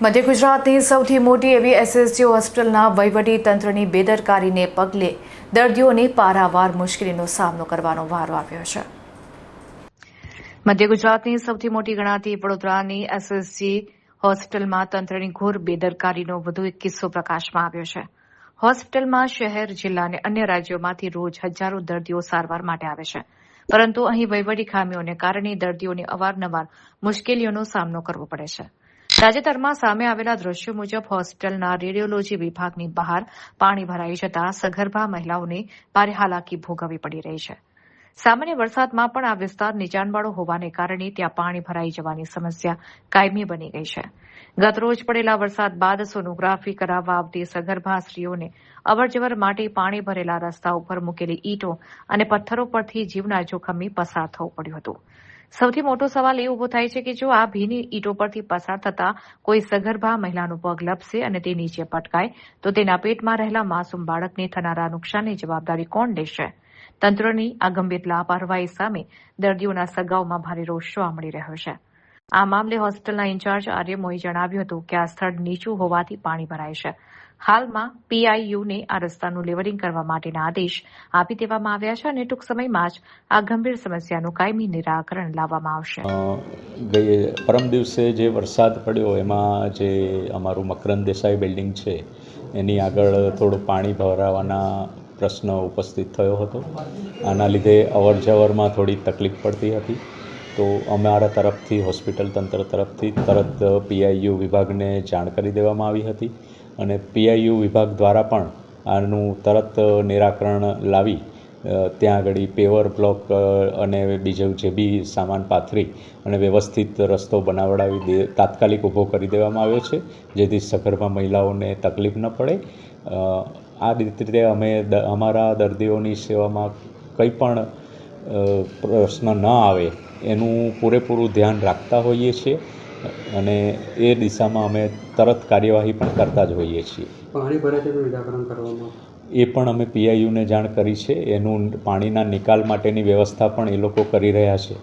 મધ્ય ગુજરાતની સૌથી મોટી એવી એસએસજી હોસ્પિટલના વહીવટી તંત્રની બેદરકારીને પગલે દર્દીઓને પારાવાર મુશ્કેલીનો સામનો કરવાનો વારો આવ્યો છે। મધ્ય ગુજરાતની સૌથી મોટી ગણાતી વડોદરાની એસએસજી હોસ્પિટલમાં તંત્રની ઘોર બેદરકારીનો વધુ એક કિસ્સો પ્રકાશમાં આવ્યો છે। હોસ્પિટલમાં શહેર, જિલ્લા અને અન્ય રાજ્યોમાંથી રોજ હજારો દર્દીઓ સારવાર માટે આવે છે, પરંતુ અહીં વહીવટી ખામીઓને કારણે દર્દીઓને અવારનવાર મુશ્કેલીઓનો સામનો કરવો પડે છે। તાજેતરમાં સામે આવેલા દ્રશ્યો મુજબ હોસ્પિટલના રેડિયોલોજી વિભાગની બહાર પાણી ભરાઈ જતા સગર્ભા મહિલાઓને ભારે હાલાકી ભોગવવી પડી રહી છે। સામાન્ય વરસાદમાં પણ આ વિસ્તાર નીચાણવાળો હોવાને કારણે ત્યાં પાણી ભરાઈ જવાની સમસ્યા કાયમી બની ગઈ છે। ગતરોજ પડેલા વરસાદ બાદ સોનોગ્રાફી કરાવવા આવતી સગર્ભા સ્ત્રીઓને અવરજવર માટે પાણી ભરેલા રસ્તા ઉપર મૂકેલી ઈંટો અને પથ્થરો પરથી જીવના જોખમી પસાર થવું પડ્યું હતું। સૌથી મોટો સવાલ એ ઉભો થાય છે કે જો આ ભીની ઈંટો પરથી પસાર થતા કોઈ સગર્ભા મહિલાનું પગ લપસે અને તે નીચે પટકાય તો તેના પેટમાં રહેલા માસૂમ બાળકને થનારા નુકસાનની જવાબદારી કોણ લેશે? તંત્રની આ ગંભીર લાપરવાહી સામે દર્દીઓના સગાઓમાં ભારે રોષ જોવા મળી રહ્યો છે। આ મામલે હોસ્પિટલના ઇન્ચાર્જ આર્યમોએ જણાવ્યું હતું કે આ સ્થળ નીચું હોવાથી પાણી ભરાય છે। હાલમાં પીઆઈયુને આ રસ્તાનું લેવલિંગ કરવા માટેના આદેશ આપી દેવામાં આવ્યા છે અને ટૂંક સમયમાં જ આ ગંભીર સમસ્યાનું કાયમી નિરાકરણ લાવવામાં આવશે। પરમ દિવસે જે વરસાદ પડ્યો એમાં જે અમારું મકરંદ દેસાઈ બિલ્ડિંગ છે એની આગળ થોડું પાણી ભરાવાના પ્રશ્ન ઉપસ્થિત થયો હતો। આના લીધે અવર જવરમાં થોડી તકલીફ પડતી હતી, તો અમારા તરફથી હોસ્પિટલ તંત્ર તરફથી તરત પીઆઈયુ વિભાગને જાણ કરી દેવામાં આવી હતી અને પીઆઈયુ વિભાગ દ્વારા પણ આનું તરત નિરાકરણ લાવી ત્યાં આગળ પેવર બ્લોક અને બીજું જે બી સામાન પાથરી અને વ્યવસ્થિત રસ્તો બનાવડાવી તાત્કાલિક ઊભો કરી દેવામાં આવ્યો છે, જેથી સગર્ભા મહિલાઓને તકલીફ ન પડે। આ રીતે અમે અમારા દર્દીઓની સેવામાં કંઈ પણ પ્રશ્ન ન આવે એનું પૂરેપૂરું ધ્યાન રાખતા હોઈએ છીએ અને એ દિશામાં અમે તરત કાર્યવાહી પણ કરતા જ હોઈએ છીએ। પાણી ભરાય તેનું નિરાકરણ કરવામાં એ પણ અમે પીઆઈયુને જાણ કરી છે, એનું પાણીના નિકાલ માટેની વ્યવસ્થા પણ એ લોકો કરી રહ્યા છે।